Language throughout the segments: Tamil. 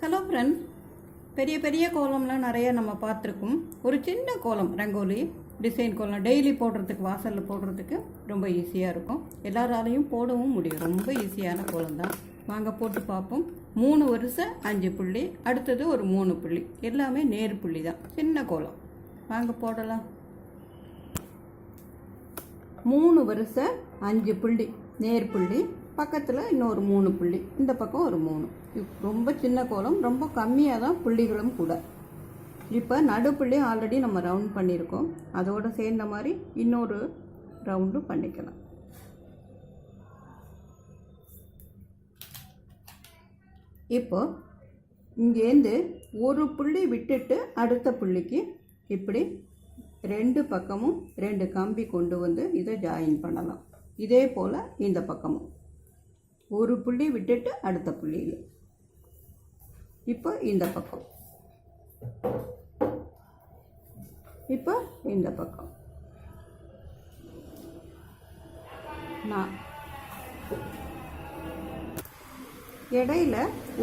ஹலோ ஃப்ரெண்ட்ஸ், பெரிய பெரிய கோலம்லாம் நிறைய நம்ம பார்த்துருக்கோம். ஒரு சின்ன கோலம், ரங்கோலி டிசைன் கோலம் டெய்லி போடுறதுக்கு, வாசலில் போடுறதுக்கு ரொம்ப ஈஸியாக இருக்கும். எல்லாராலையும் போடவும் முடியும். ரொம்ப ஈஸியான கோலம் தான். வாங்க போட்டு பார்ப்போம். 3 வரிசை 5 புள்ளி, அடுத்தது ஒரு 3 புள்ளி, எல்லாமே நேர் புள்ளி தான். சின்ன கோலம், வாங்க போடலாம். 3 வரிசை 5 புள்ளி நேர் புள்ளி, பக்கத்தில் இன்னொரு 3 புள்ளி, இந்த பக்கம் ஒரு 3. ரொம்ப சின்ன கோலம், ரொம்ப கம்மியாக தான் புள்ளிகளும் கூட. இப்போ நடுப்புள்ளி ஆல்ரெடி நம்ம ரவுண்ட் பண்ணியிருக்கோம். அதோடு சேர்ந்த மாதிரி இன்னொரு ரவுண்டு பண்ணிக்கலாம். இப்போ இங்கேருந்து ஒரு புள்ளி விட்டுட்டு அடுத்த புள்ளிக்கு இப்படி 2 பக்கமும் 2 கம்பி கொண்டு வந்து இதை ஜாயின் பண்ணலாம். இதே போல் இந்த பக்கமும் ஒரு புள்ளி விட்டுட்டு அடுத்த புள்ளியில். இப்போ இந்த பக்கம், இப்போ இந்த பக்கம். நான் இடையில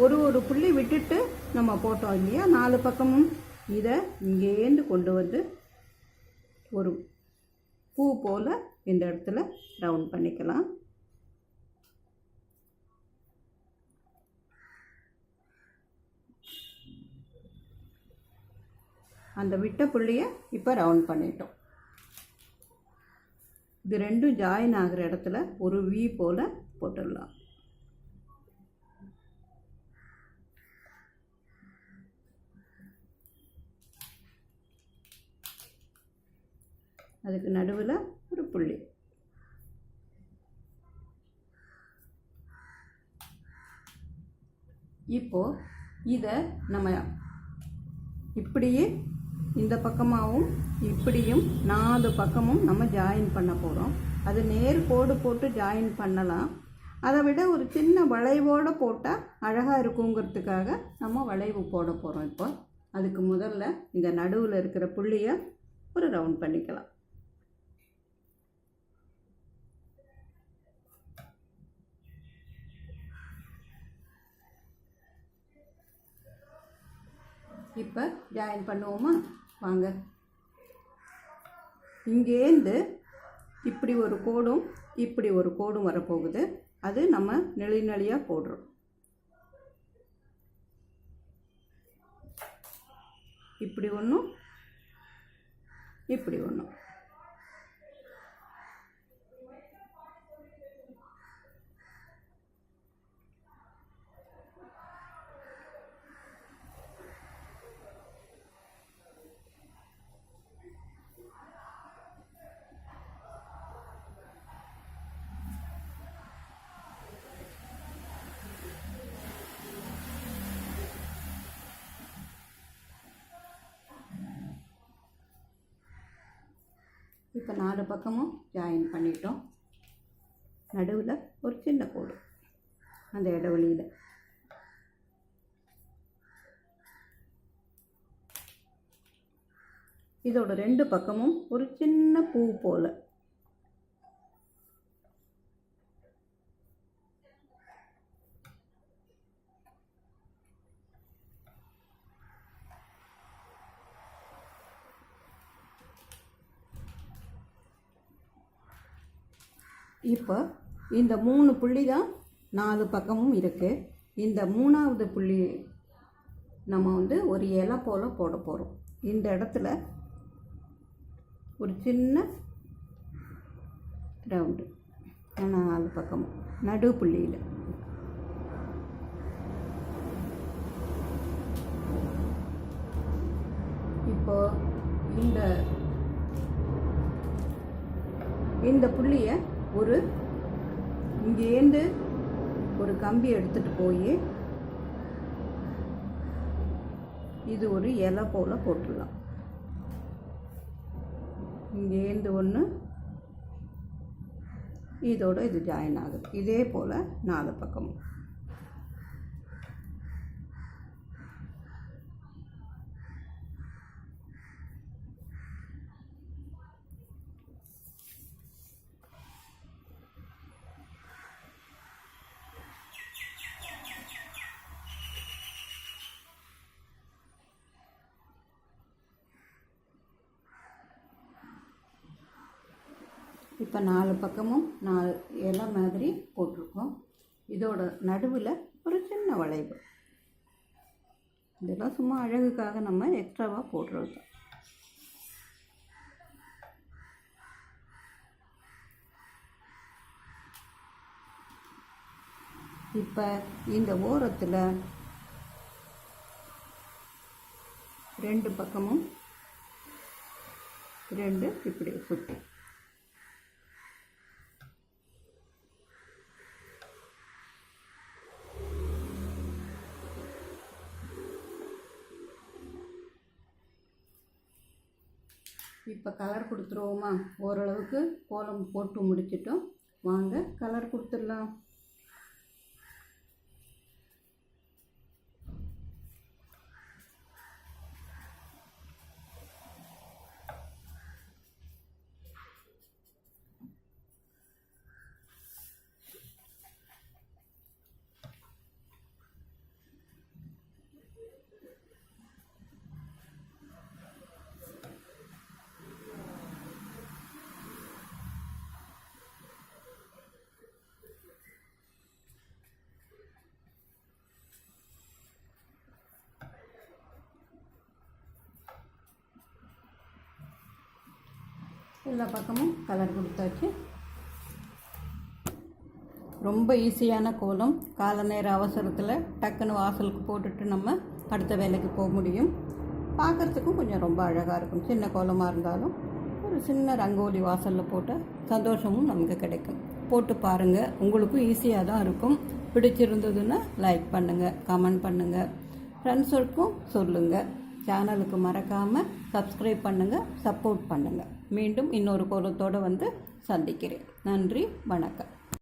ஒரு புள்ளி விட்டுட்டு நம்ம போட்டோம் இல்லையா, 4 பக்கமும். இதை இங்கேருந்து கொண்டு வந்து ஒரு பூ போல் இந்த இடத்துல ரவுண்ட் பண்ணிக்கலாம். அந்த விட்ட புள்ளியை இப்போ ரவுண்ட் பண்ணிட்டோம். இது ரெண்டும் ஜாயின் ஆகிற இடத்துல ஒரு வி போல் போட்டுடலாம். அதுக்கு நடுவில் ஒரு புள்ளி. இப்போ இதை நம்ம இப்படியே இந்த பக்கமாகவும் இப்படியும் 4 பக்கமும் நம்ம ஜாயின் பண்ண போகிறோம். அது நேர் கோடு போட்டு ஜாயின் பண்ணலாம். அதை விட ஒரு சின்ன வளைவோடு போட்டால் அழகாக இருக்குங்கிறதுக்காக நம்ம வளைவு போட போகிறோம். இப்போ அதுக்கு முதல்ல இந்த நடுவில் இருக்கிற புள்ளியை ஒரு ரவுண்ட் பண்ணிக்கலாம். இப்போ ஜாயின் பண்ணுவோமா? வாங்க. இங்கேருந்து இப்படி ஒரு கோடும் இப்படி ஒரு கோடும் வரப்போகுது. அது நம்ம நெளியாக போடுறோம். இப்படி ஒன்றும் இப்படி ஒன்றும். இப்போ 4 பக்கமும் ஜாயின் பண்ணிட்டோம். நடுவில் ஒரு சின்ன கோடு அந்த இடைவெளியில். இதோட 2 பக்கமும் ஒரு சின்ன பூ போல். இப்போ இந்த 3 புள்ளி தான் 4 பக்கமும் இருக்குது. இந்த 3வது புள்ளி நம்ம ஒரு இலை போல் போட போகிறோம். இந்த இடத்துல ஒரு சின்ன ரவுண்டு 4 பக்கமும் நடு புள்ளியில். இப்போ இந்த புள்ளியை இங்கேருந்து ஒரு கம்பி எடுத்துகிட்டு போய் இது ஒரு இலை போல் போட்டுடலாம். இங்கேருந்து ஒன்று, இதோட இது ஜாயின் ஆகுது. இதே போல் 4 பக்கமும். இப்போ 4 பக்கமும் 4 இலை மாதிரி போட்டிருக்கோம். இதோட நடுவில் ஒரு சின்ன வளைவு. இதெல்லாம் சும்மா அழகுக்காக நம்ம எக்ஸ்ட்ராவாக போடுறது. இப்போ இந்த ஓரத்தில் 2 பக்கமும் 2 இப்படி சுற்றி இப்போ கலர் கொடுத்துருவோமா? ஓரளவுக்கு கோலம் போட்டு முடிச்சிட்டோம். வாங்க கலர் கொடுத்துடலாம். எல்லா பக்கமும் கலர் கொடுத்தாச்சு. ரொம்ப ஈஸியான கோலம். கால நேர அவசரத்தில் டக்குன்னு வாசலுக்கு போட்டுட்டு நம்ம அடுத்த வேலைக்கு போக முடியும். பார்க்குறதுக்கும் கொஞ்சம் ரொம்ப அழகாக இருக்கும். சின்ன கோலமாக இருந்தாலும் ஒரு சின்ன ரங்கோலி வாசலில் போட்டால் சந்தோஷமும் நமக்கு கிடைக்கும். போட்டு பாருங்கள், உங்களுக்கும் ஈஸியாக தான் இருக்கும். பிடிச்சிருந்ததுன்னா லைக் பண்ணுங்கள், கமெண்ட் பண்ணுங்கள், ஃப்ரெண்ட்ஸுக்கும் சொல்லுங்கள். சேனலுக்கு மறக்காமல் சப்ஸ்கிரைப் பண்ணுங்கள், சப்போர்ட் பண்ணுங்கள். மீண்டும் இன்னொரு கோலத்தோடு வந்து சந்திக்கிறேன். நன்றி, வணக்கம்.